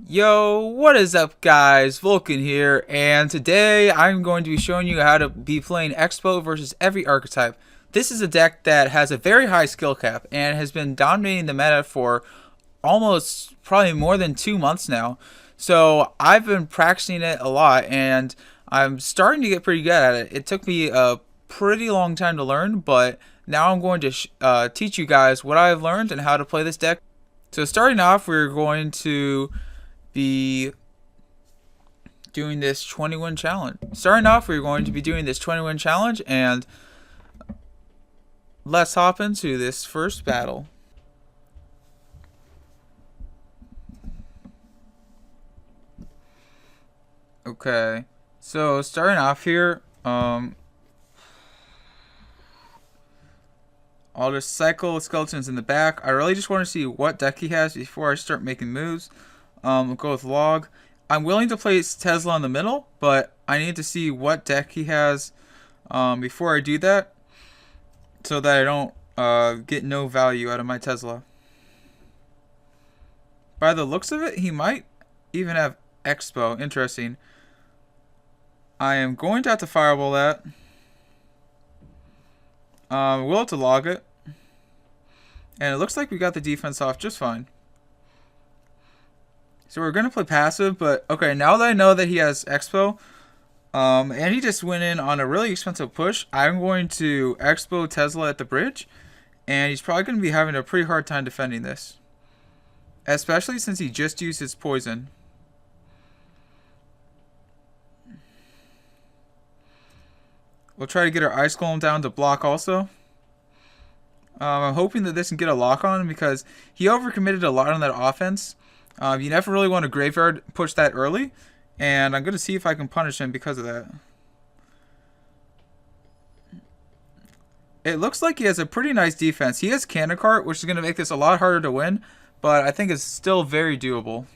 Yo, what is up guys, VULKan here, and today I'm going to be showing you how to be playing XBOW versus every archetype. This is a deck that has a very high skill cap and has been dominating the meta for almost probably more than 2 months now. So I've been practicing it a lot and I'm starting to get pretty good at it. It took me a pretty long time to learn, but now I'm going to teach you guys what I've learned and how to play this deck. So starting off, we're going to be doing this 20-win challenge. And let's hop into this first battle. Okay, so starting off here, I'll just cycle skeletons in the back. I really just want to see what deck he has before I start making moves. We'll go with log. I'm willing to place Tesla in the middle, but I need to see what deck he has before I do that, so that I don't get no value out of my Tesla. By the looks of it, he might even have XBOW. Interesting. I am going to have to fireball that. We'll have to log it. And it looks like we got the defense off just fine. So we're going to play passive, but okay, now that I know that he has XBOW, and he just went in on a really expensive push, I'm going to XBOW Tesla at the bridge, and he's probably going to be having a pretty hard time defending this. Especially since he just used his poison. We'll try to get our Ice Golem down to block also. I'm hoping that this can get a lock on him because he overcommitted a lot on that offense. You never really want to graveyard push that early, and I'm going to see if I can punish him because of that. It looks like he has a pretty nice defense. He has Cannon Cart, which is going to make this a lot harder to win, but I think it's still very doable.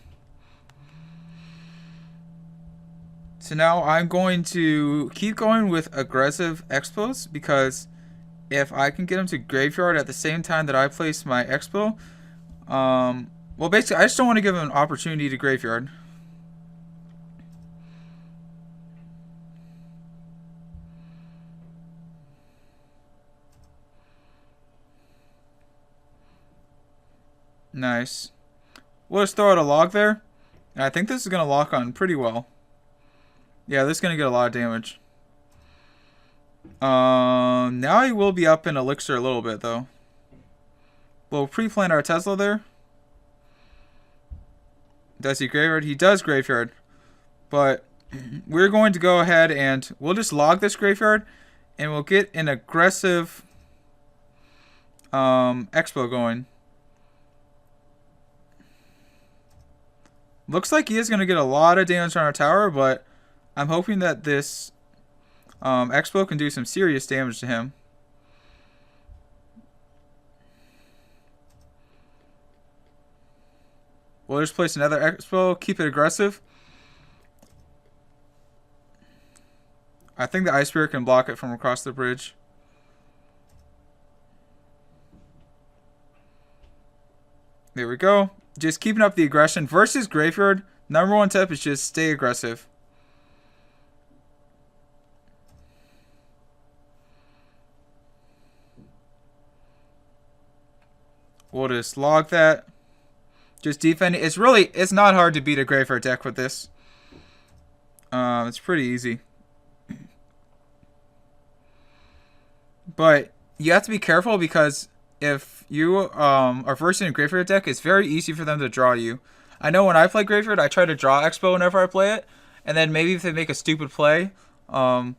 So now I'm going to keep going with aggressive expos, because if I can get him to graveyard at the same time that I place my expo, well, basically, I just don't want to give him an opportunity to graveyard. Nice. We'll just throw out a log there. And I think this is going to lock on pretty well. Yeah, this is going to get a lot of damage. Now he will be up in elixir a little bit, though. We'll pre-plant our Tesla there. Does he graveyard? He does graveyard. But we're going to go ahead and we'll just log this graveyard, and we'll get an aggressive expo going. Looks like he is going to get a lot of damage on our tower, but I'm hoping that this expo can do some serious damage to him. We'll just place another expo, keep it aggressive. I think the Ice Spirit can block it from across the bridge. There we go. Just keeping up the aggression. Versus graveyard, #1 tip is just stay aggressive. We'll just log that. Just defending. It's not hard to beat a graveyard deck with this. It's pretty easy. But you have to be careful, because if you are versing a graveyard deck, it's very easy for them to draw you. I know when I play graveyard, I try to draw expo whenever I play it, and then maybe if they make a stupid play, I'll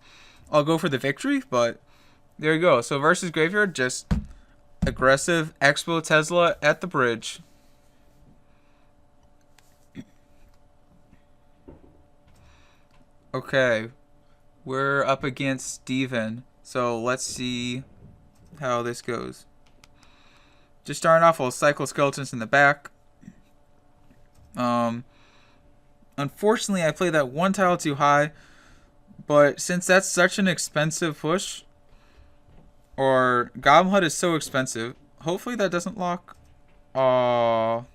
go for the victory. But there you go. So versus graveyard, just aggressive expo Tesla at the bridge. Okay, we're up against Steven, so let's see how this goes. Just starting off, we'll cycle skeletons in the back. Unfortunately, I played that one tile too high, but since that's such an expensive push, or Goblin Hut is so expensive, Hopefully that doesn't lock. Aww.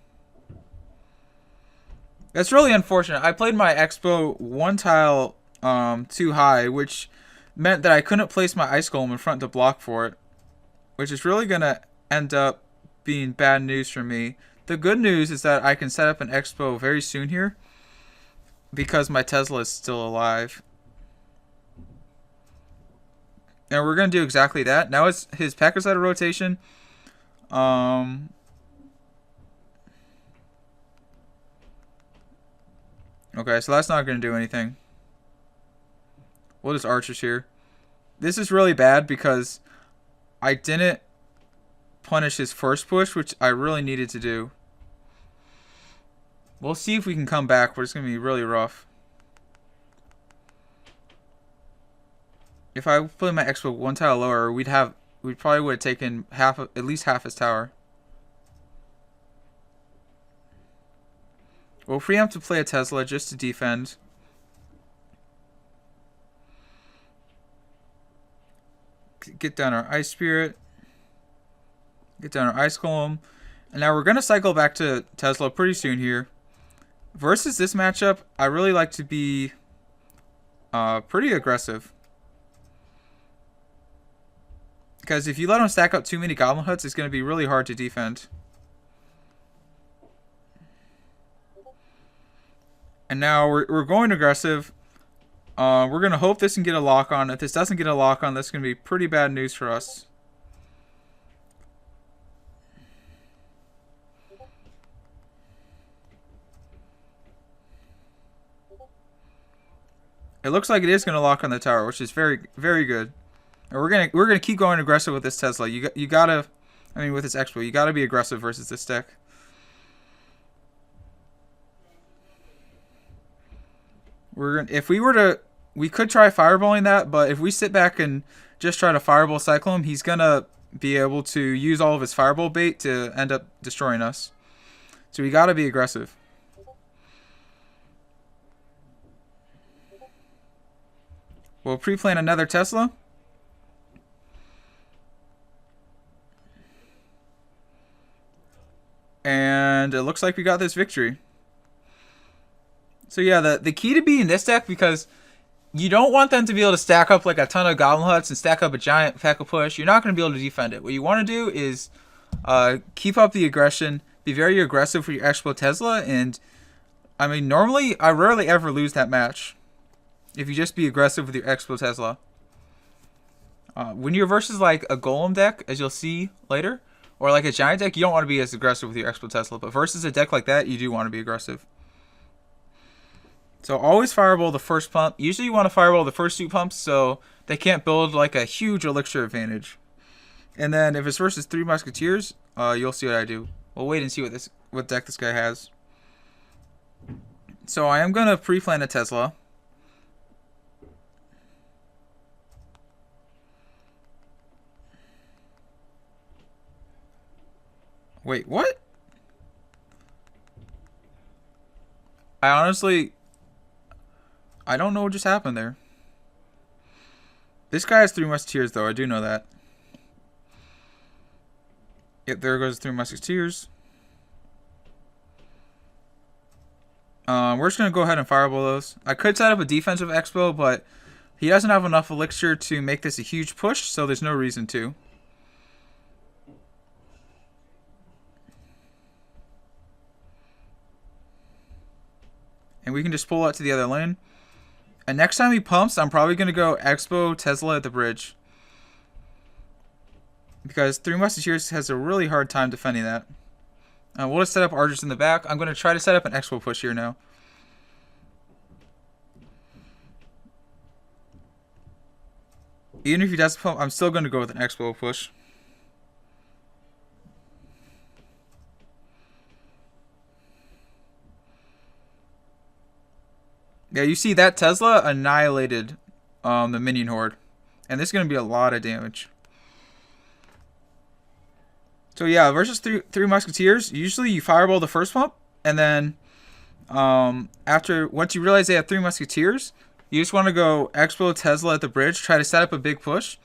That's really unfortunate. I played my XBOW one tile too high, which meant that I couldn't place my Ice Golem in front to block for it, which is really going to end up being bad news for me. The good news is that I can set up an XBOW very soon here because my Tesla is still alive. And we're going to do exactly that. Now it's his Pekka's out of rotation. Okay, so that's not going to do anything. We'll just archers here. This is really bad because I didn't punish his first push, which I really needed to do. We'll see if we can come back, but it's going to be really rough. If I put my XBOW one tile lower, we probably would have taken at least half his tower. We'll preempt to play a Tesla just to defend. Get down our Ice Spirit. Get down our Ice Golem. And now we're going to cycle back to Tesla pretty soon here. Versus this matchup, I really like to be pretty aggressive. Because if you let him stack up too many Goblin Huts, it's going to be really hard to defend. And now we're going aggressive. We're going to hope this can get a lock on. If this doesn't get a lock on, that's going to be pretty bad news for us. It looks like it is going to lock on the tower, which is very, very good. And we're gonna keep going aggressive with this Tesla. You gotta, I mean, with this XBOW, you gotta be aggressive versus this deck. If we were to, we could try fireballing that, but if we sit back and just try to fireball cycle him, he's gonna be able to use all of his fireball bait to end up destroying us. So we gotta be aggressive. We'll pre-plan another Tesla. And it looks like we got this victory. So yeah, the key to beating this deck, because you don't want them to be able to stack up like a ton of Goblin Huts and stack up a giant Pekka push. You're not going to be able to defend it. What you want to do is keep up the aggression, be very aggressive for your XBOW Tesla, and I mean, normally I rarely ever lose that match if you just be aggressive with your XBOW Tesla. When you're versus like a Golem deck, as you'll see later, or like a giant deck, you don't want to be as aggressive with your XBOW Tesla. But versus a deck like that, you do want to be aggressive. So always fireball the first pump. Usually you want to fireball the first two pumps so they can't build like a huge elixir advantage. And then if it's versus 3 Musketeers, you'll see what I do. We'll wait and see what deck this guy has. So I am going to pre-plan a Tesla. Wait, what? I don't know what just happened there. This guy has 3 Musketeers, though. I do know that. Yep, there goes 3 Musketeers. We're just going to go ahead and fireball those. I could set up a defensive XBOW, but he doesn't have enough elixir to make this a huge push, so there's no reason to. And we can just pull out to the other lane. And next time he pumps, I'm probably going to go XBOW Tesla at the bridge. Because 3 Musketeers has a really hard time defending that. We'll just set up archers in the back. I'm going to try to set up an XBOW push here now. Even if he doesn't pump, I'm still going to go with an XBOW push. Yeah, you see that Tesla annihilated the minion horde. And this is going to be a lot of damage. So yeah, versus 3 Musketeers, usually you fireball the first pump. And then once you realize they have 3 Musketeers, you just want to go XBOW Tesla at the bridge, try to set up a big push.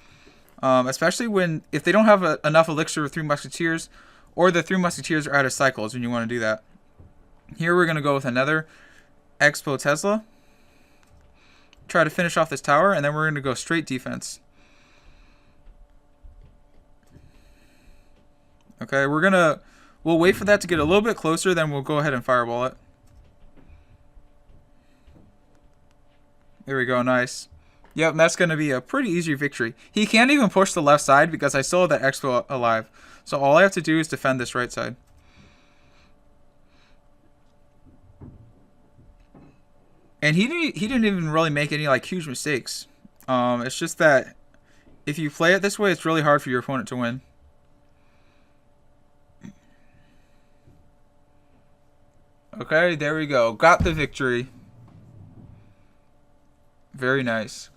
Especially if they don't have enough elixir with 3 Musketeers, or the 3 Musketeers are out of cycles when you want to do that. Here we're going to go with another XBOW Tesla. Try to finish off this tower, and then we're going to go straight defense. Okay, we'll wait for that to get a little bit closer, then we'll go ahead and fireball it. There we go, nice. Yep, that's going to be a pretty easy victory. He can't even push the left side because I still have that XBOW alive. So all I have to do is defend this right side. And he didn't even really make any like huge mistakes. It's just that if you play it this way, it's really hard for your opponent to win. Okay, there we go. Got the victory. Very nice.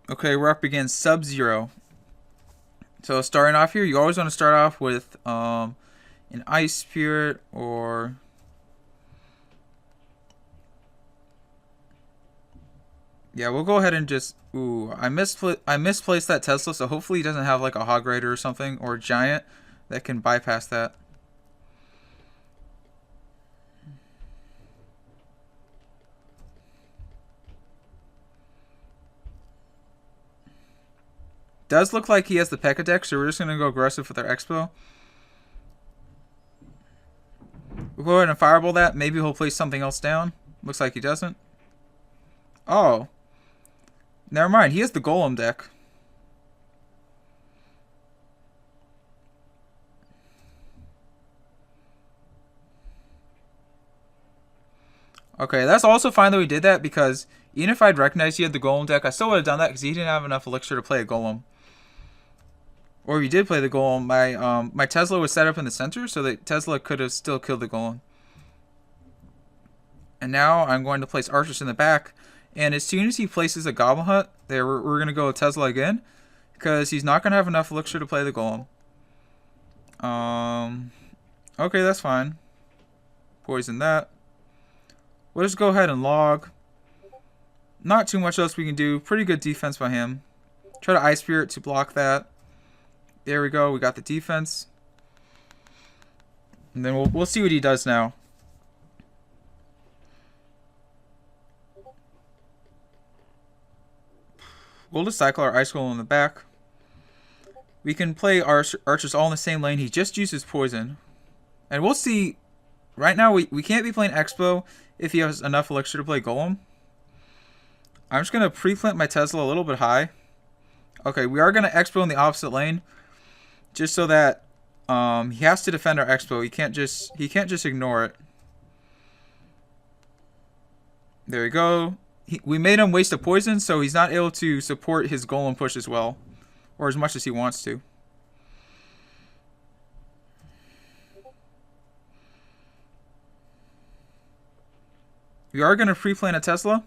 Okay, we're up against Sub-Zero. So starting off here, you always want to start off with an Ice Spirit or... Yeah, we'll go ahead and just... Ooh, I misplaced that Tesla, so hopefully he doesn't have like a Hog Rider or something, or a Giant that can bypass that. Does look like he has the Pekka deck, so we're just going to go aggressive with our XBOW. We'll go ahead and fireball that. Maybe he'll place something else down. Looks like he doesn't. Oh. Never mind. He has the Golem deck. Okay, that's also fine that we did that, because even if I'd recognized he had the Golem deck, I still would have done that because he didn't have enough elixir to play a Golem. Or if he did play the Golem, my Tesla was set up in the center, so that Tesla could have still killed the Golem. And now I'm going to place archers in the back. And as soon as he places a Goblin Hut, there we're going to go with Tesla again, because he's not going to have enough elixir to play the Golem. Okay, that's fine. Poison that. We'll just go ahead and log. Not too much else we can do. Pretty good defense by him. Try to Ice Spirit to block that. There we go. We got the defense. And then we'll see what he does now. We'll just cycle our Ice Golem in the back. We can play our archers all in the same lane. He just uses poison. And we'll see. Right now, we can't be playing XBOW if he has enough elixir to play Golem. I'm just going to pre-plant my Tesla a little bit high. Okay, we are going to XBOW in the opposite lane, just so that he has to defend our XBOW. He can't just ignore it. There we go. We made him waste a poison, so he's not able to support his Golem push as well, or as much as he wants to. We are going to pre-plant a Tesla,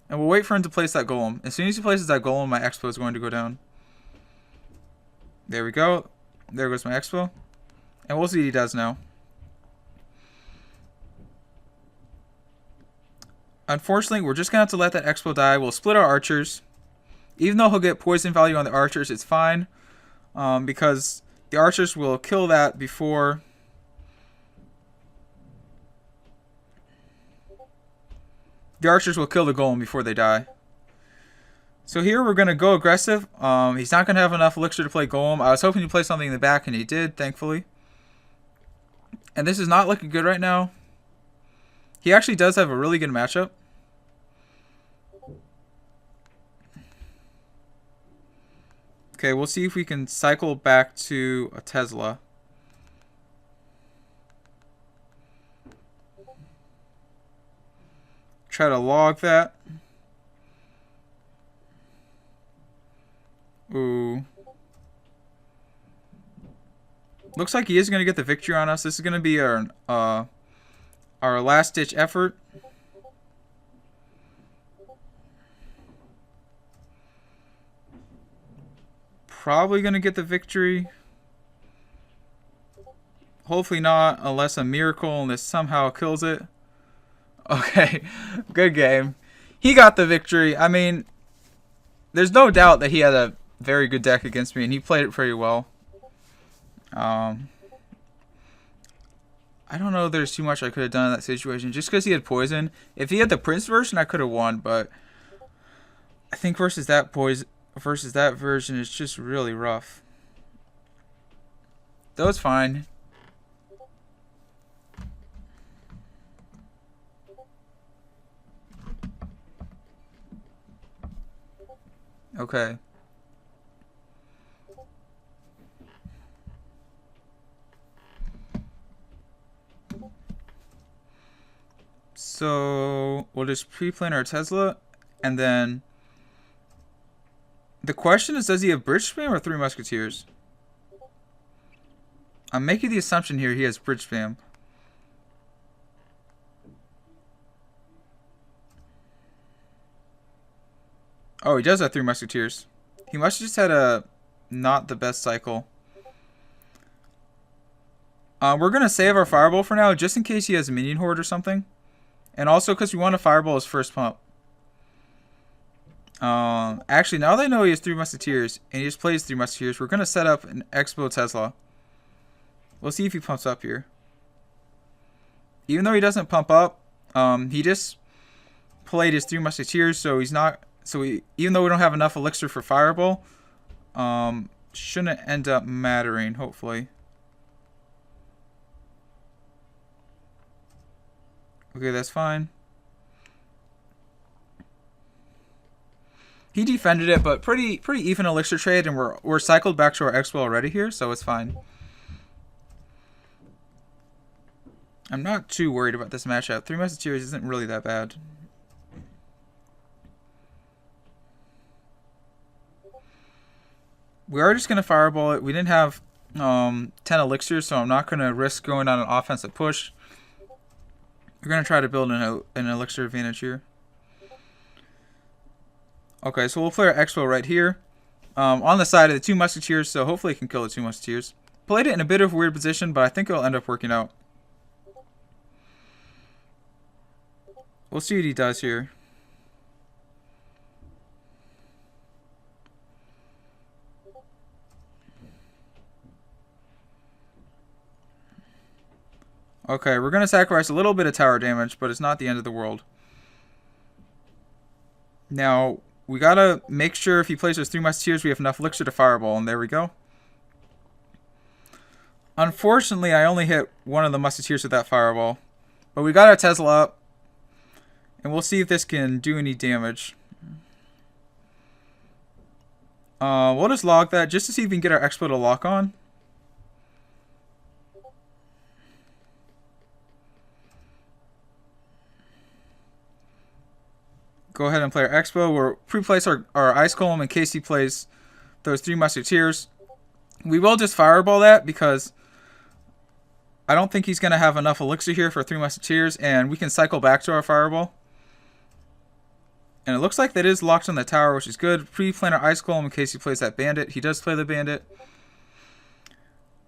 and we'll wait for him to place that Golem. As soon as he places that Golem, my XBOW is going to go down. There we go. There goes my XBOW. And we'll see what he does now. Unfortunately, we're just going to have to let that XBOW die. We'll split our archers. Even though he'll get poison value on the archers, it's fine. Because the archers will kill that before... The archers will kill the Golem before they die. So here we're going to go aggressive. He's not going to have enough elixir to play Golem. I was hoping to play something in the back, and he did, thankfully. And this is not looking good right now. He actually does have a really good matchup. Okay, we'll see if we can cycle back to a Tesla. Try to log that. Ooh. Looks like he is going to get the victory on us. This is going to be our last-ditch effort. Probably going to get the victory. Hopefully not, unless a miracle and this somehow kills it. Okay, good game. He got the victory. I mean, there's no doubt that he had a very good deck against me, and he played it pretty well. Um, I don't know if there's too much I could have done in that situation, just because he had poison. If he had the Prince version, I could have won, but I think versus that version is just really rough. That was fine. Okay. So we'll just pre-plan our Tesla, and then the question is, does he have Bridge Spam or Three Musketeers? I'm making the assumption here he has Bridge Spam. Oh, he does have Three Musketeers. He must have just had a not the best cycle. We're going to save our Fireball for now, just in case he has a Minion Horde or something. And also because we want to Fireball his first pump. Actually, now that I know he has Three Musketeers, and he just plays Three Musketeers, we're going to set up an XBOW Tesla. We'll see if he pumps up here. Even though he doesn't pump up, he just played his Three Musketeers, so he's not... even though we don't have enough elixir for Fireball, shouldn't end up mattering, hopefully. Okay, that's fine. He defended it, but pretty even elixir trade, and we're cycled back to our XBOW already here, so it's fine. I'm not too worried about this matchup. Three Musketeers isn't really that bad. We are just going to Fireball it. We didn't have 10 elixirs, so I'm not going to risk going on an offensive push. We're going to try to build an elixir advantage here. Okay, so we'll play our XBOW right here. On the side of the Two Musketeers, so hopefully it can kill the Two Musketeers. Played it in a bit of a weird position, but I think it'll end up working out. We'll see what he does here. Okay, we're going to sacrifice a little bit of tower damage, but it's not the end of the world. Now, we got to make sure if he plays those Three Musketeers, we have enough elixir to Fireball, and there we go. Unfortunately, I only hit one of the Musketeers with that Fireball. But we got our Tesla up, and we'll see if this can do any damage. We'll just log that just to see if we can get our XBOW to lock on. Go ahead and play our XBOW. We'll pre-place our Ice Golem in case he plays those Three Musketeers. We will just Fireball that because I don't think he's going to have enough elixir here for Three Musketeers, and we can cycle back to our Fireball. And it looks like that is locked on the tower, which is good. Pre-plan our Ice Golem in case he plays that Bandit. He does play the Bandit.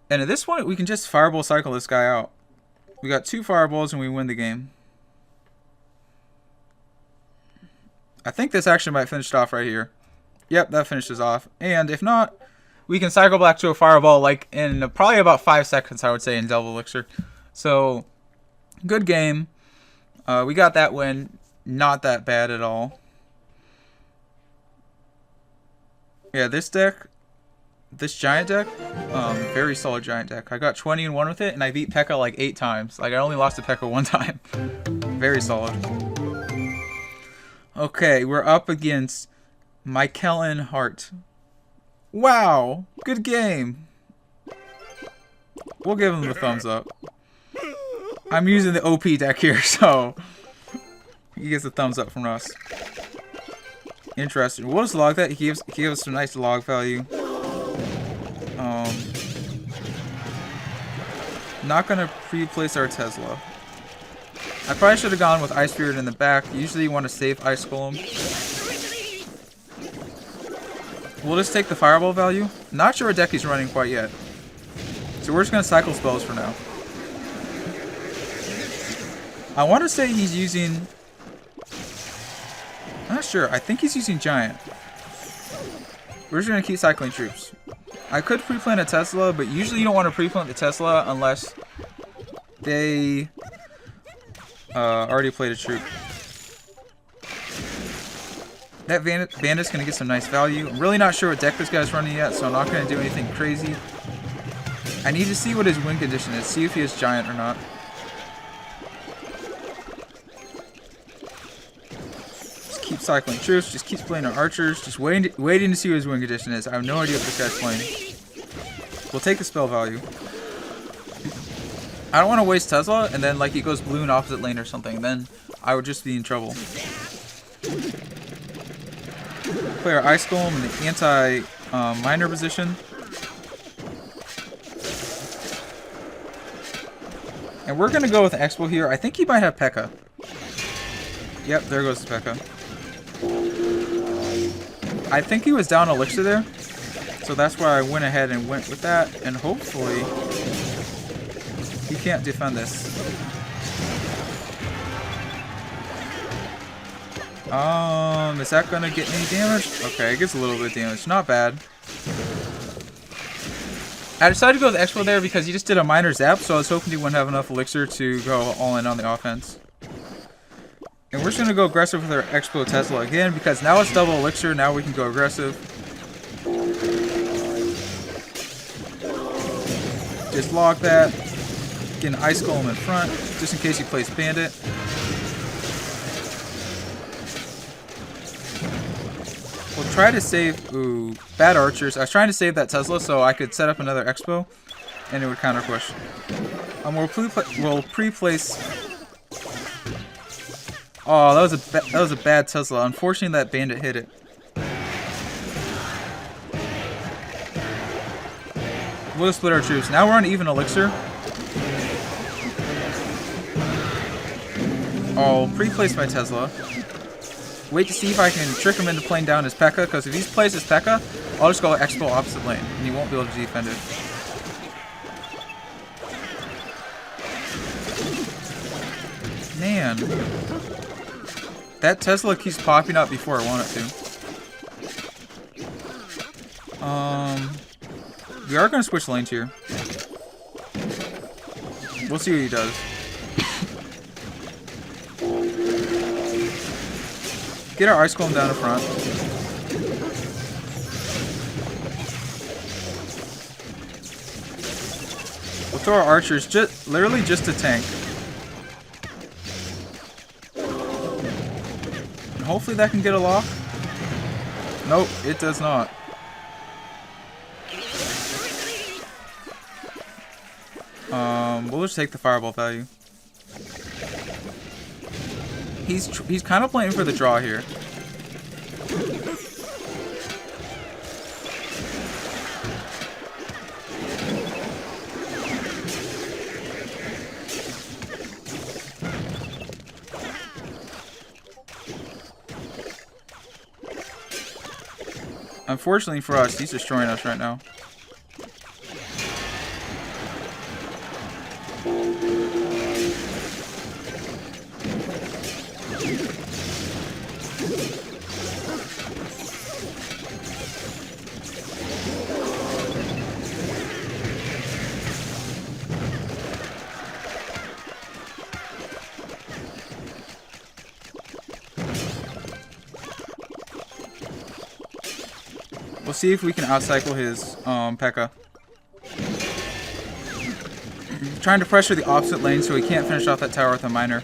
And at this point, we can just Fireball cycle this guy out. We got 2 Fireballs and we win the game. I think this actually might finish it off right here. Yep, that finishes off. And if not, we can cycle back to a Fireball like in probably about 5 seconds, I would say, in Double Elixir. So, good game. We got that win. Not that bad at all. Yeah, this deck, this giant deck, very solid giant deck. I got 20-1 with it, and I beat Pekka like 8 times. Like, I only lost to Pekka 1 time. Very solid. Okay, we're up against Michaelin Hart. Wow, good game. We'll give him the thumbs up. I'm using the OP deck here, so he gets a thumbs up from us. Interesting. We'll just log that. He gives us some nice log value. Not gonna pre-place our Tesla. I probably should have gone with Ice Spirit in the back. Usually you want to save Ice Golem. We'll just take the Fireball value. Not sure what deck he's running quite yet. So we're just going to cycle spells for now. I want to say he's using... I'm not sure. I think he's using Giant. We're just going to keep cycling troops. I could pre-plant a Tesla, but usually you don't want to pre-plant the Tesla unless they already played a troop. That Bandit's going to get some nice value. I'm really not sure what deck this guy's running yet, so I'm not going to do anything crazy. I need to see what his win condition is, see if he has Giant or not. Just keep cycling troops, just keep playing our archers, just waiting to see what his win condition is. I have no idea what this guy's playing. We'll take the spell value. I don't want to waste Tesla, and then like he goes blue in opposite lane or something, then I would just be in trouble. Play our Ice Golem in the anti-miner position. And we're going to go with Expo here. I think he might have Pekka. Yep, there goes Pekka. I think he was down Elixir there. So that's why I went ahead and went with that. And hopefully he can't defend this. Is that going to get any damage? Okay, it gets a little bit of damage. Not bad. I decided to go with Expo there because he just did a minor zap, so I was hoping he wouldn't have enough Elixir to go all in on the offense. And we're just going to go aggressive with our Expo Tesla again because now it's double Elixir, now we can go aggressive. Just log that. Get an Ice Golem in front, just in case he plays Bandit. We'll try to save... Ooh, bad archers. I was trying to save that Tesla so I could set up another Expo, and it would counter push. We'll pre-place... Oh, that was a bad Tesla. Unfortunately, that Bandit hit it. We'll split our troops. Now we're on even Elixir. I'll pre-place my Tesla. Wait to see if I can trick him into playing down his Pekka, because if he plays his Pekka, I'll just go Expo opposite lane, and he won't be able to defend it. Man. That Tesla keeps popping up before I want it to. We are going to switch lanes here. We'll see what he does. Get our Ice Golem down in front. We'll throw our archers literally just to tank. And hopefully that can get a lock. Nope, it does not. We'll just take the fireball value. He's kind of playing for the draw here. Unfortunately for us, he's destroying us right now. We'll see if we can outcycle his Pekka. Trying to pressure the opposite lane so he can't finish off that tower with a miner.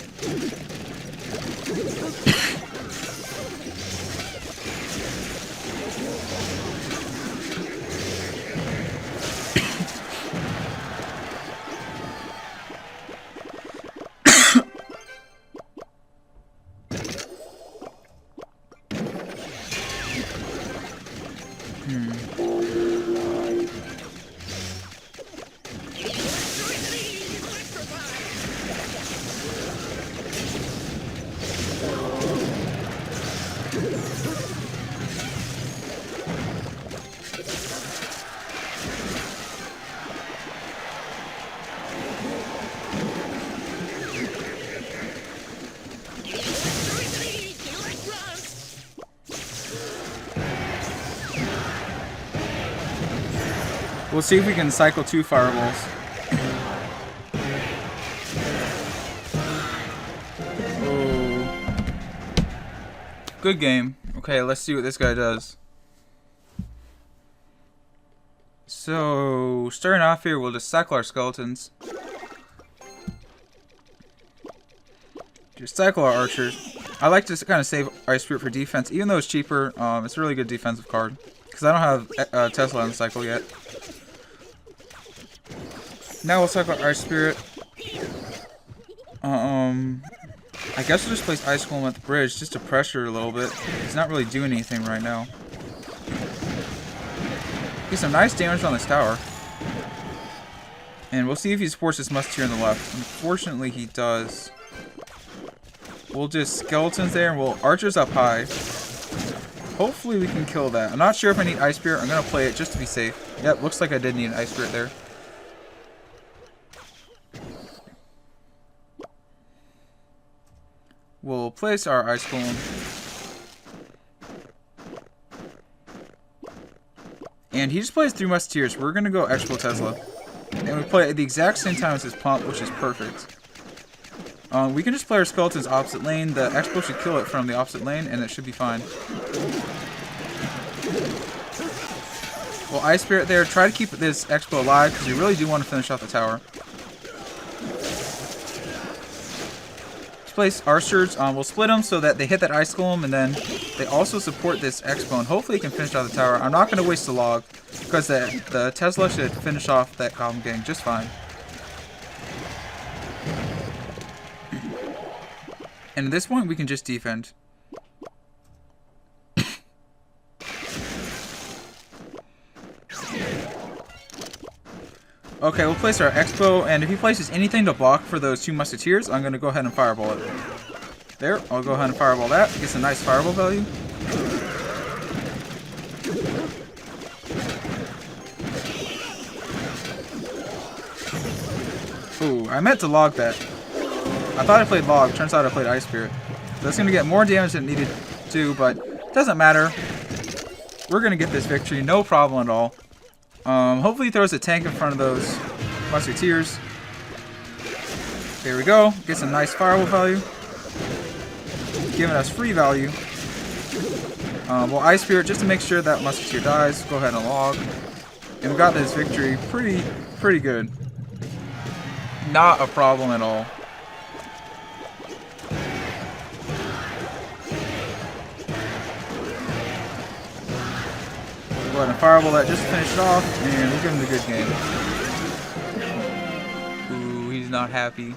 We'll see if we can cycle 2 fireballs. Oh. Good game. Okay, let's see what this guy does. So, starting off here, we'll just cycle our skeletons. Just cycle our archers. I like to kind of save Ice Spirit for defense, even though it's cheaper. It's a really good defensive card. Because I don't have Tesla on the cycle yet. Now we'll cycle our Ice Spirit. I guess we'll just place Ice Golem at the bridge just to pressure a little bit. He's not really doing anything right now. Get some nice damage on this tower. And we'll see if he supports this Musketeer on the left. Unfortunately, he does. We'll just skeletons there and we'll archers up high. Hopefully we can kill that. I'm not sure if I need Ice Spirit. I'm going to play it just to be safe. Yep, looks like I did need an Ice Spirit there. We'll place our Ice Golem. And he just plays 3 Musketeers. We're going to go Expo Tesla. And we play at the exact same time as his pump, which is perfect. We can just play our skeletons opposite lane. The Expo should kill it from the opposite lane, and it should be fine. Well, Ice Spirit there. Try to keep this Expo alive, because we really do want to finish off the tower. Place archers. We'll split them so that they hit that Ice Golem, and then they also support this Expo, and hopefully he can finish off the tower. I'm not going to waste the log, because the Tesla should finish off that Goblin gang just fine. And at this point, we can just defend. Okay, we'll place our Expo, and if he places anything to block for those 2 Musketeers, I'm going to go ahead and fireball it. There, I'll go ahead and fireball that. Get some nice fireball value. Ooh, I meant to log that. I thought I played log, turns out I played Ice Spirit. So it's going to get more damage than it needed to, but it doesn't matter. We're going to get this victory, no problem at all. Hopefully he throws a tank in front of those Musketeers. There we go. Get some nice fireball value. Giving us free value. Well, Ice Spirit, just to make sure that Musketeer dies, go ahead and log. And we got this victory pretty good. Not a problem at all. Go ahead and fireball that just to finish it off, and we'll give him a good game. Ooh, he's not happy.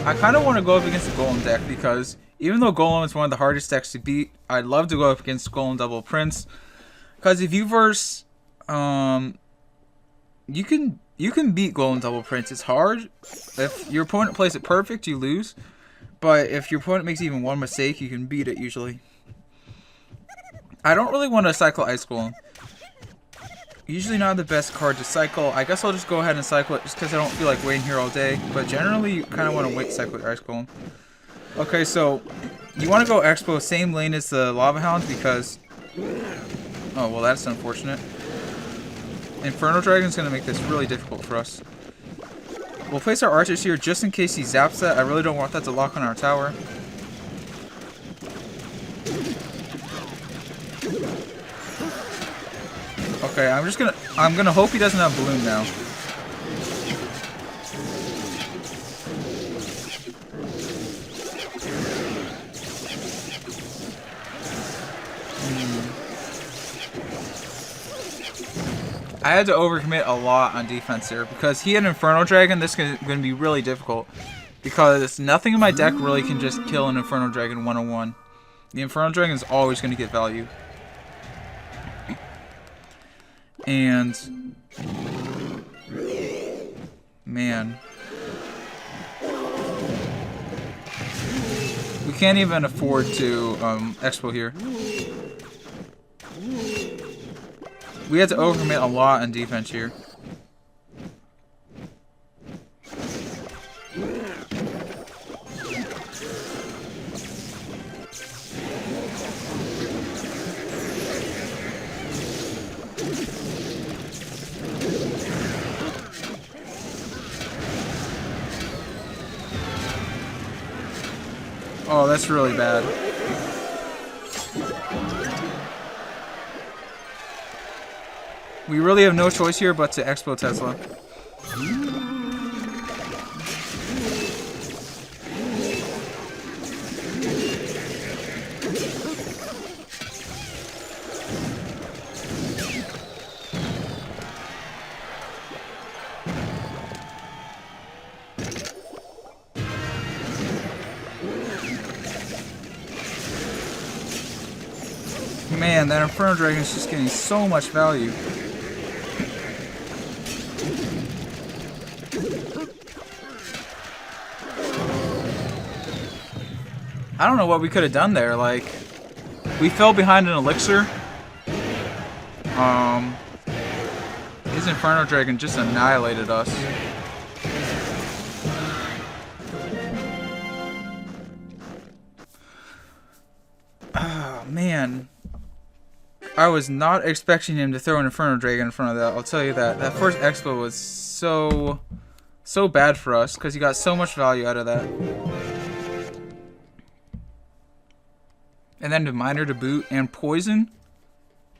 I kind of want to go up against the Golem deck because even though Golem is one of the hardest decks to beat, I'd love to go up against Golem Double Prince. Because if you verse, you can beat Golem Double Prince. It's hard. If your opponent plays it perfect, you lose. But if your opponent makes even one mistake, you can beat it usually. I don't really want to cycle Ice Golem. Usually not the best card to cycle. I guess I'll just go ahead and cycle it just because I don't feel like waiting here all day. But generally, you kind of want to wait cycle your Ice Golem. Okay, so you want to go Expo same lane as the Lava Hound because... Oh, well, that's unfortunate. Inferno Dragon's going to make this really difficult for us. We'll place our archers here just in case he zaps that. I really don't want that to lock on our tower. Okay, I'm gonna hope he doesn't have balloon now. I had to overcommit a lot on defense here because he had Inferno Dragon. This is going to be really difficult because nothing in my deck really can just kill an Inferno Dragon one-on-one. The Inferno Dragon is always going to get value. And man, we can't even afford to expo here. We had to overcommit a lot on defense here. Oh, that's really bad. We really have no choice here but to Expo Tesla. Man, that Inferno Dragon is just getting so much value. I don't know what we could have done there. Like, we fell behind an elixir. His Inferno Dragon just annihilated us. Oh, man. I was not expecting him to throw an Inferno Dragon in front of that. I'll tell you that. That first Expo was so bad for us because he got so much value out of that. And then the Miner to boot and Poison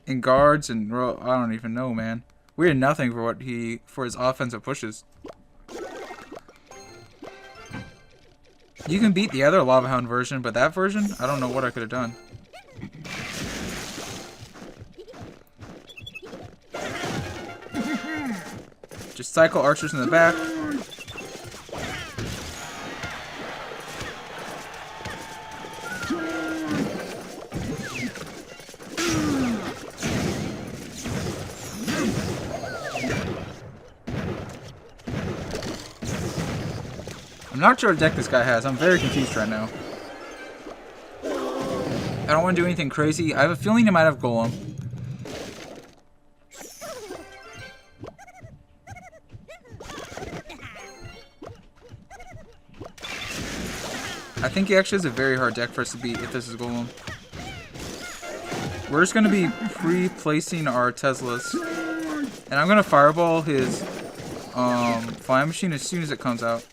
and guards and I don't even know, man. We had nothing for his offensive pushes. You can beat the other Lava Hound version, but that version, I don't know what I could have done. Just cycle archers in the back. I'm not sure what deck this guy has. I'm very confused right now. I don't want to do anything crazy. I have a feeling he might have Golem. I think he actually has a very hard deck for us to beat if this is Golem. We're just going to be pre-placing our Teslas. And I'm going to fireball his flying machine as soon as it comes out.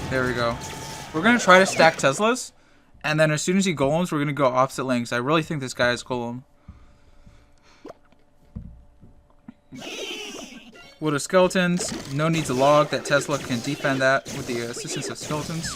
There we go. We're going to try to stack Teslas. And then as soon as he Golems, we're going to go opposite lanes. I really think this guy is Golem. Wood of Skeletons. No need to log. That Tesla can defend that with the assistance of Skeletons.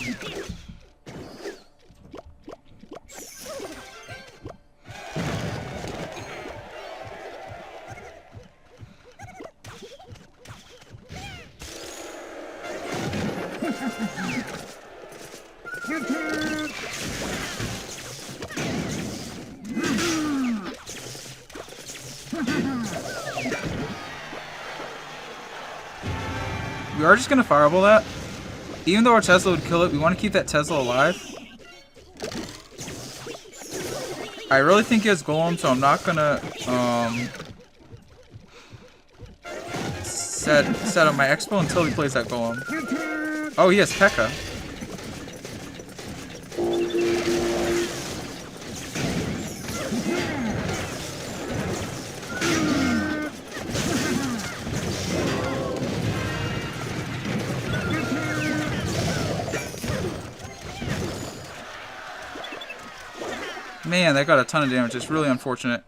We are just going to fireball that. Even though our Tesla would kill it, we want to keep that Tesla alive. I really think he has Golem, so I'm not going to set up my Expo until he plays that Golem. Oh, he has Pekka. Man, that got a ton of damage. It's really unfortunate.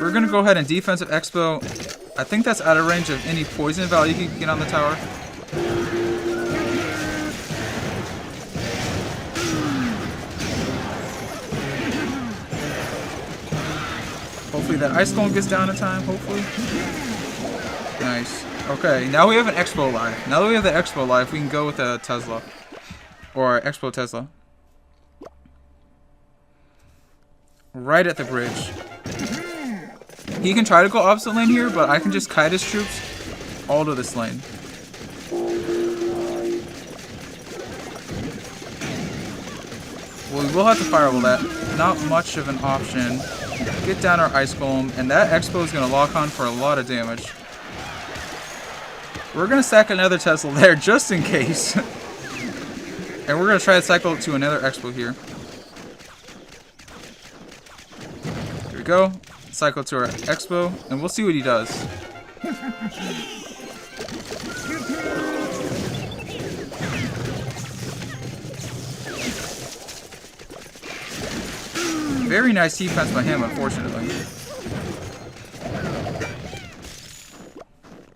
We're going to go ahead and defensive Expo. I think that's out of range of any poison value he can get on the tower. Hopefully that Ice Golem gets down in time, hopefully. Nice. Okay, now we have an Expo live. Now that we have the Expo live, we can go with a Tesla. Or Expo Tesla. Right at the bridge. He can try to go opposite lane here, but I can just kite his troops all to this lane. Well, we will have to fireball that. Not much of an option. Get down our Ice Golem, and that Expo is going to lock on for a lot of damage. We're going to stack another Tesla there, just in case. And we're going to try to cycle it to another Expo here. Here we go. cycle to our XBOW, and we'll see what he does. Very nice defense by him, unfortunately.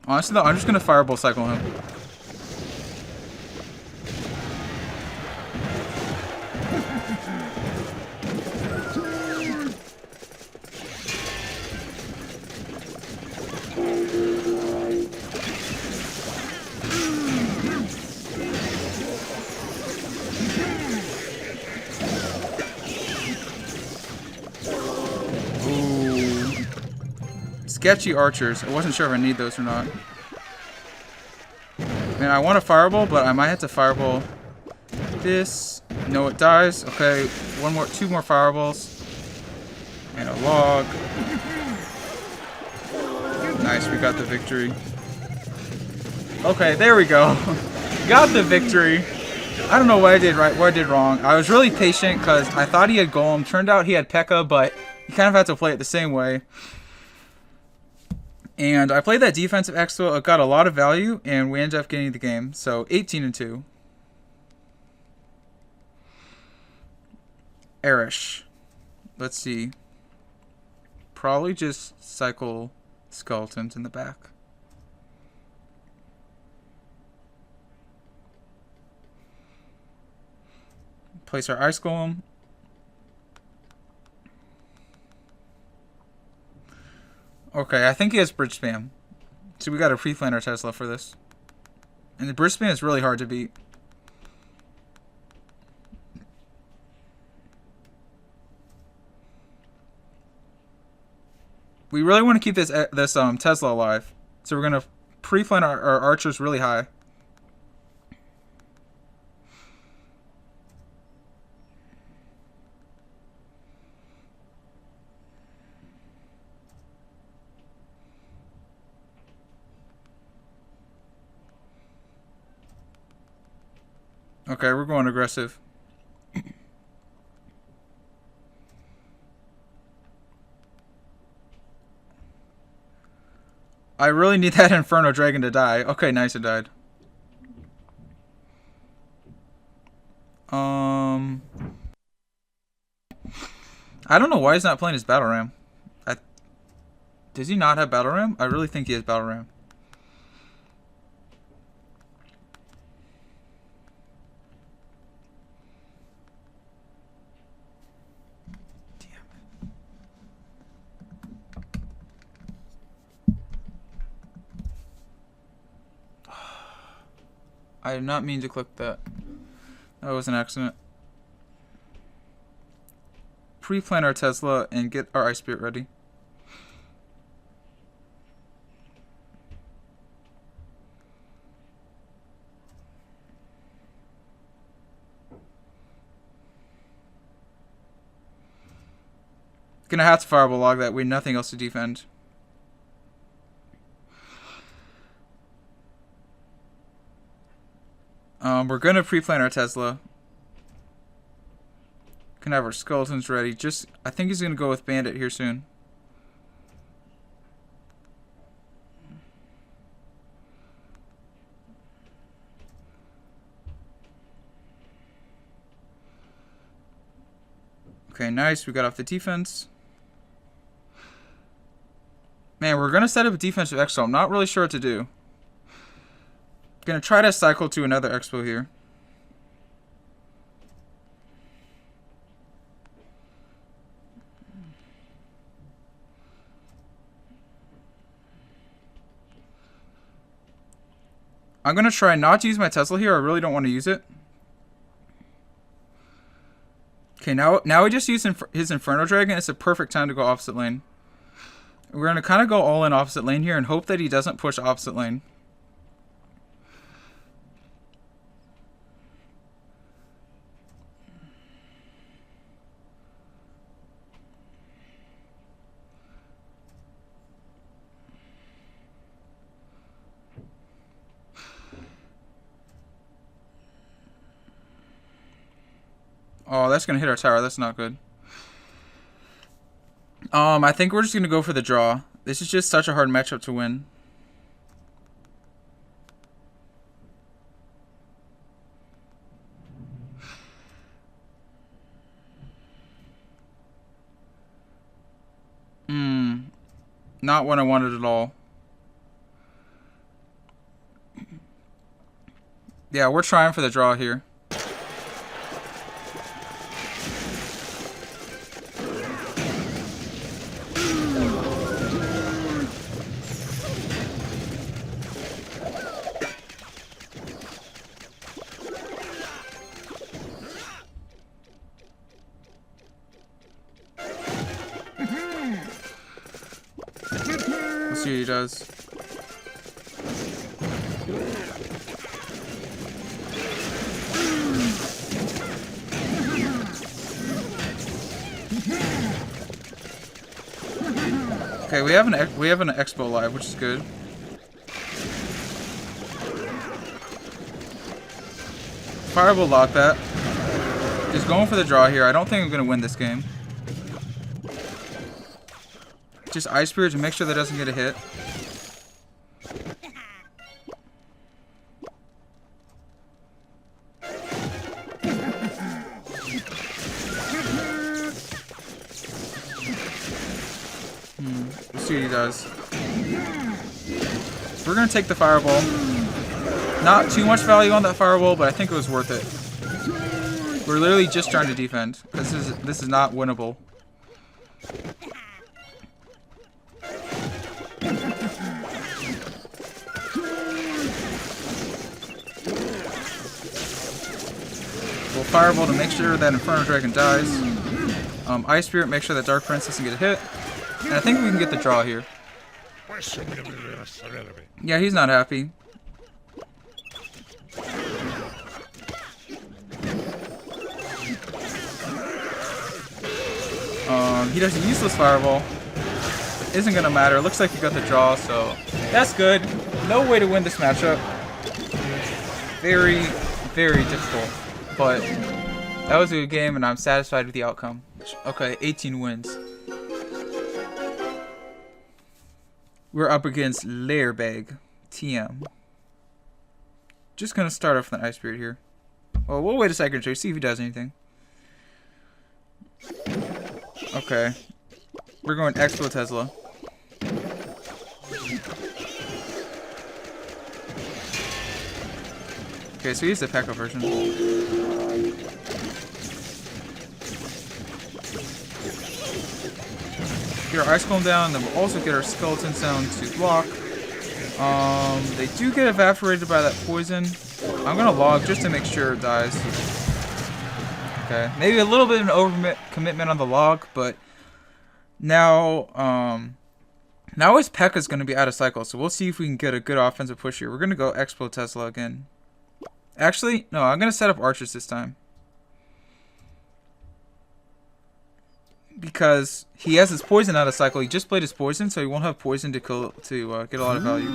Honestly, though, I'm just going to Fireball cycle him. Sketchy archers. I wasn't sure if I need those or not. Man, I want a fireball, but I might have to fireball this. No, it dies. Okay, two more fireballs. And a log. Nice, we got the victory. Okay, there we go. Got the victory. I don't know what I did right, what I did wrong. I was really patient because I thought he had Golem. Turned out he had Pekka, but you kind of had to play it the same way. And I played that defensive XBOW. It got a lot of value, and we ended up getting the game. So 18-2. Erish. Let's see. Probably just cycle skeletons in the back. Place our ice golem. Okay, I think he has bridge spam. So we got to pre-plan our Tesla for this. And the bridge spam is really hard to beat. We really want to keep this Tesla alive. So we're going to pre-plan our archers really high. Okay, we're going aggressive. I really need that Inferno Dragon to die. Okay, nice, it died. I don't know why he's not playing his Battle Ram. Does he not have Battle Ram? I really think he has Battle Ram. I did not mean to click that. That was an accident. Pre-plan our Tesla and get our Ice Spirit ready. Gonna have to Fireball log that. We have nothing else to defend. We're gonna pre-plan our Tesla. Can have our skeletons ready. I think he's gonna go with Bandit here soon. Okay, nice. We got off the defense. Man, we're gonna set up a defensive XBOW. I'm not really sure what to do. Gonna try to cycle to another XBOW here. I'm gonna try not to use my Tesla here. I really don't want to use it. Okay, now we just use his Inferno Dragon. It's a perfect time to go opposite lane. We're gonna kind of go all in opposite lane here and hope that he doesn't push opposite lane. Oh, that's going to hit our tower. That's not good. I think we're just gonna go for the draw. This is just such a hard matchup to win. Not what I wanted at all. Yeah, we're trying for the draw here. Let's see what he does. Okay, we have an XBOW live, which is good. Fireball lock that. Just going for the draw here. I don't think I'm gonna win this game. Just Ice Spirit to make sure that doesn't get a hit. Let's see what he does. We're gonna take the Fireball. Not too much value on that Fireball, but I think it was worth it. We're literally just trying to defend. This is not winnable. We'll Fireball to make sure that Inferno Dragon dies. Ice Spirit, make sure that Dark Prince doesn't get a hit. And I think we can get the draw here. Yeah, he's not happy. He does a useless Fireball. Isn't gonna matter. Looks like he got the draw, so that's good. No way to win this matchup. Very, very difficult. But that was a good game, and I'm satisfied with the outcome. Okay, 18 wins. We're up against Lairbag TM. Just gonna start off with an Ice Spirit here. Well, we'll wait a second to see if he does anything. Okay. We're going Expo Tesla. Okay, so he's the Pekka version. Get our Ice Golem down, then we'll also get our Skeletons down to block. They do get evaporated by that poison. I'm gonna log just to make sure it dies. Okay, maybe a little bit of an overcommitment on the log, but now his Pekka's gonna be out of cycle, so we'll see if we can get a good offensive push here. We're gonna go Expo Tesla again. Actually, no, I'm gonna set up archers this time. Because he has his poison out of cycle. He just played his poison, so he won't have poison to kill to get a lot of value.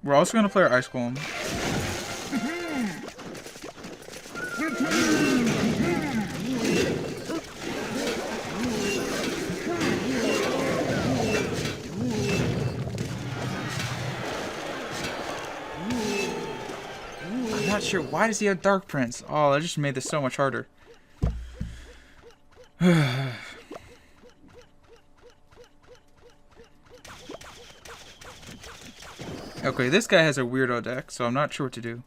We're also gonna play our Ice Golem. I'm not sure. Why does he have Dark Prince? Oh, that just made this so much harder. Okay, this guy has a weirdo deck, so I'm not sure what to do.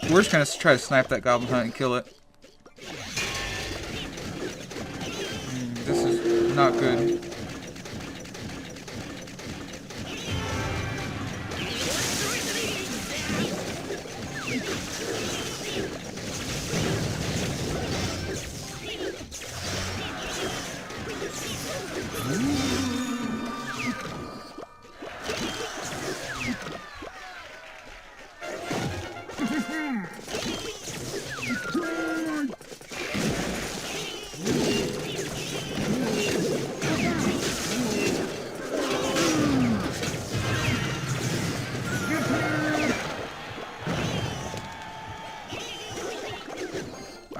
We're just gonna try to snipe that Goblin Hut and kill it. This is not good.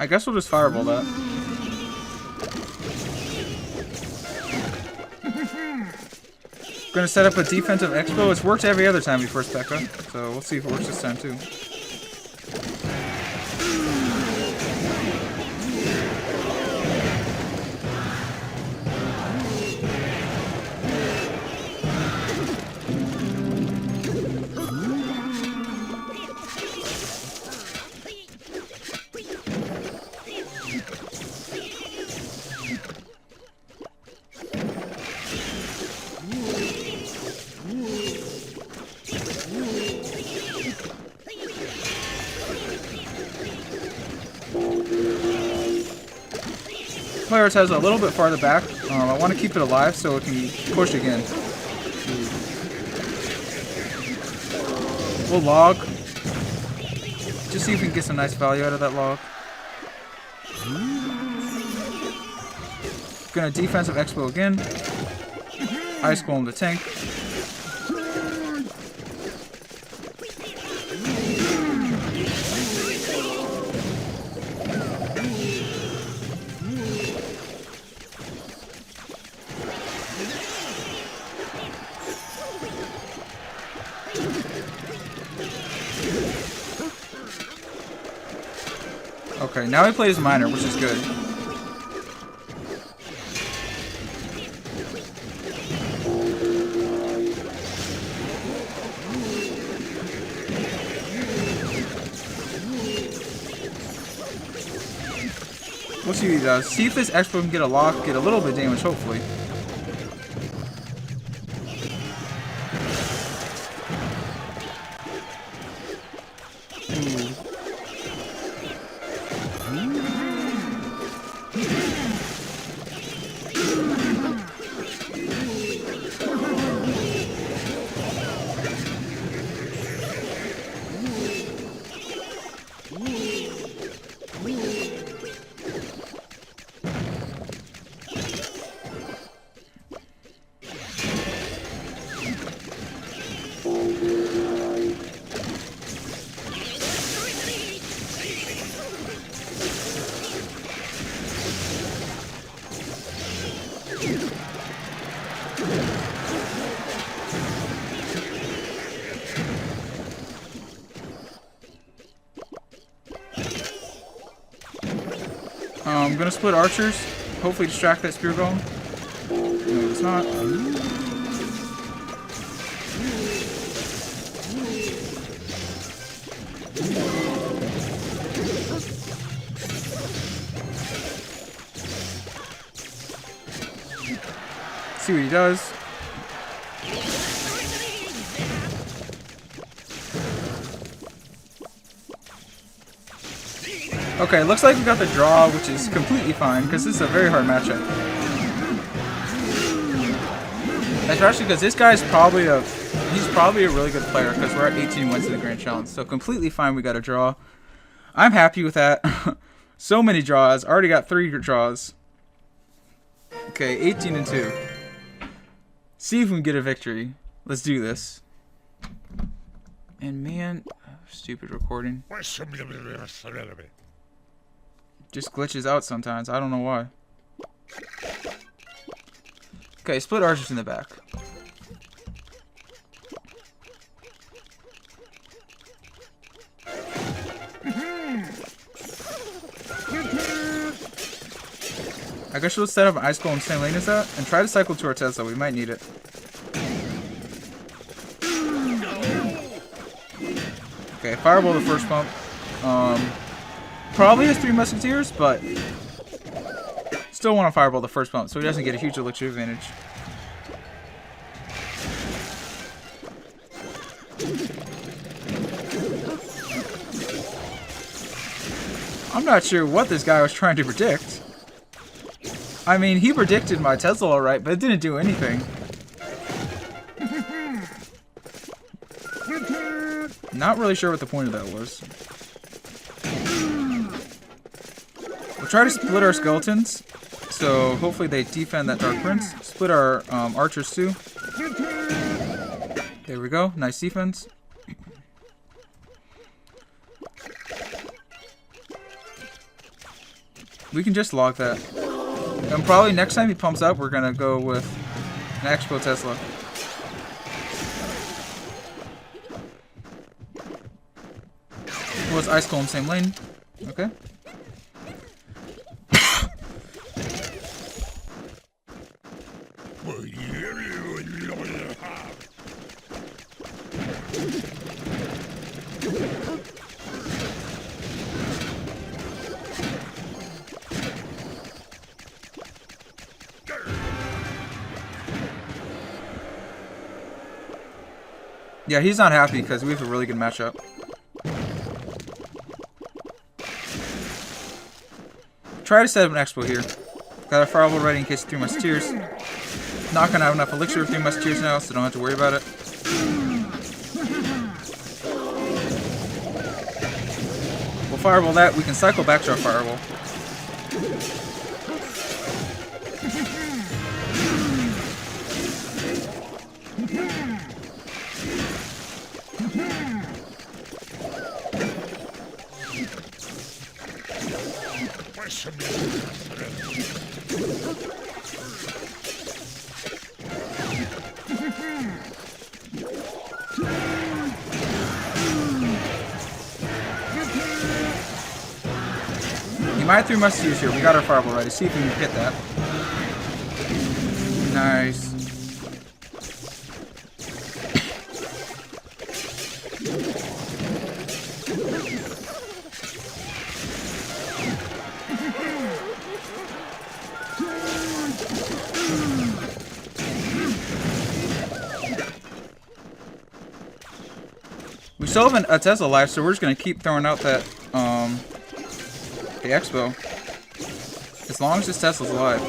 I guess we'll just fireball that. Gonna set up a defensive XBOW. It's worked every other time we first Pekka, so we'll see if it works this time too. Players has a little bit farther back. I want to keep it alive so it can push again. We'll log. Just see if we can get some nice value out of that log. Gonna defensive expo again. Ice Golem the tank. Okay, now he plays Miner, which is good. We'll see what he does. See if this Expo can get a lock, get a little bit of damage, hopefully. I'm gonna split archers. Hopefully distract that spear golem. No, it's not. See what he does. Okay, looks like we got the draw, which is completely fine, because this is a very hard matchup. Especially because this guy's probably he's probably a really good player, because we're at 18 wins in the Grand Challenge, so completely fine we got a draw. I'm happy with that. So many draws, already got 3 draws. Okay, 18-2. See if we can get a victory. Let's do this. And man, stupid recording. Just glitches out sometimes. I don't know why. Okay, split archers in the back. I guess we'll set up an ice golem same lane as that and try to cycle to our Tesla. We might need it. Okay, fireball the first pump. Probably has 3 musketeers, but still want to fireball the first pump so he doesn't get a huge elixir advantage. I'm not sure what this guy was trying to predict. I mean, he predicted my Tesla alright, but it didn't do anything. Not really sure what the point of that was. We'll try to split our skeletons, so hopefully they defend that Dark Prince. Split our archers too. There we go, nice defense. We can just log that. And probably next time he pumps up, we're gonna go with an Expo Tesla. Was Ice Golem same lane? Okay. Yeah, he's not happy because we have a really good matchup. Try to set up an Expo here. Got a Fireball ready in case of 3 Musketeers. Not gonna have enough elixir for 3 Musketeers now, so don't have to worry about it. We'll Fireball that. We can cycle back to our Fireball. He might have 3 Musketeers here. We got our Fireball ready. See if we can hit that. Nice. We still have a Tesla alive, so we're just gonna keep throwing out that the Expo. As long as this Tesla's alive.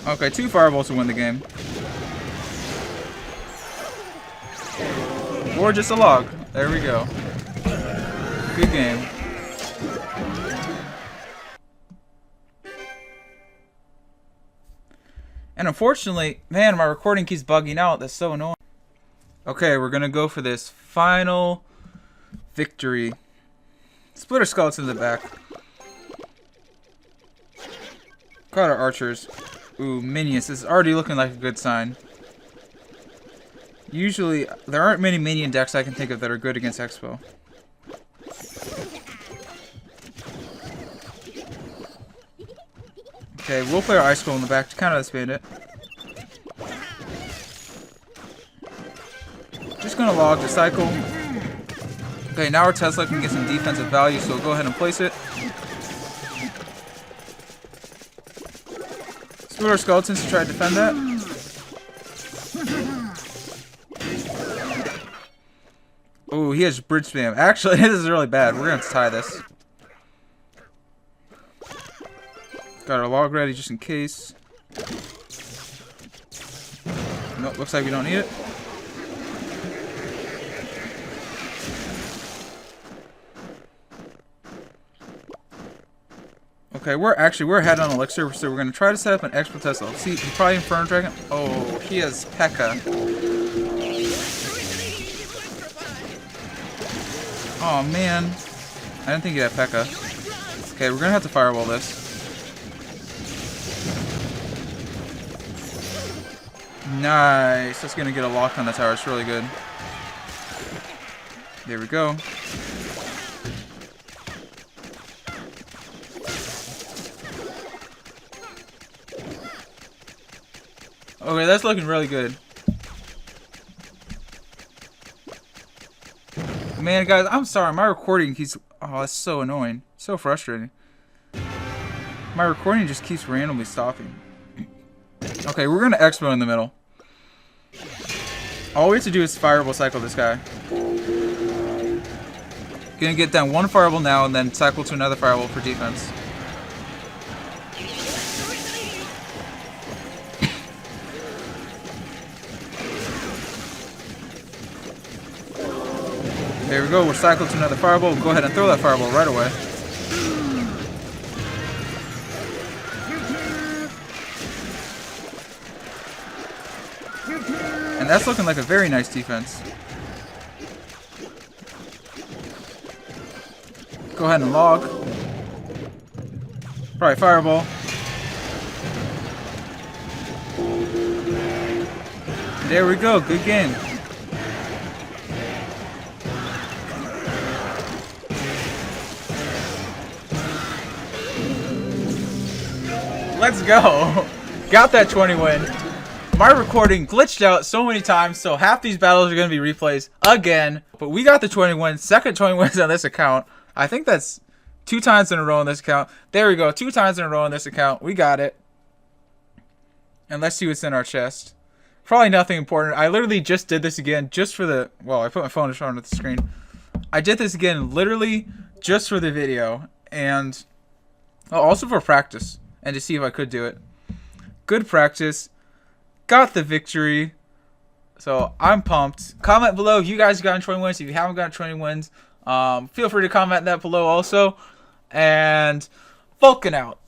Okay, 2 Fireballs to win the game. Or just a log. There we go. Good game. And unfortunately, man, my recording keeps bugging out. That's so annoying. Okay, we're gonna go for this final victory. Splitter Skeleton in the back. Got our archers. Ooh, minions. This is already looking like a good sign. Usually, there aren't many minion decks I can think of that are good against Expo. Okay, we'll play our Ice Golem in the back to kind of expand it. Just gonna log the cycle. Okay, now our Tesla can get some defensive value, so go ahead and place it. Split our skeletons to try to defend that. Ooh, he has bridge spam. Actually, this is really bad. We're gonna have to tie this. Got our log ready just in case. Nope, looks like we don't need it. Okay, we're ahead on elixir, so we're gonna try to set up an Expo Tesla. See, he's probably Inferno Dragon. Oh, he has Pekka. Oh man, I didn't think he had Pekka. Okay, we're gonna have to Fireball this. Nice. That's gonna get a lock on the tower. It's really good. There we go. Okay, that's looking really good. Man, guys, I'm sorry. My recording keeps... Oh, that's so annoying. So frustrating. My recording just keeps randomly stopping. Okay, we're gonna Expo in the middle. All we have to do is Fireball cycle this guy. Gonna get down 1 Fireball now and then cycle to another Fireball for defense. There we go, we're cycled to another Fireball. We'll go ahead and throw that Fireball right away. And that's looking like a very nice defense. Go ahead and log. Probably fireball. There we go. Good game. Let's go. Got that 20 win. My recording glitched out so many times, so half these battles are going to be replays again. But we got the 20 wins. Second 20 wins on this account. I think that's 2 times in a row on this account. There we go. 2 times in a row on this account. We got it. And let's see what's in our chest. Probably nothing important. I literally just did this again just for the... Well, I put my phone in front of the screen. I did this again literally just for the video. And also for practice. And to see if I could do it. Good practice. Got the victory. So I'm pumped. Comment below if you guys got 20 wins. If you haven't got 20 wins, feel free to comment that below also. And VULKan out.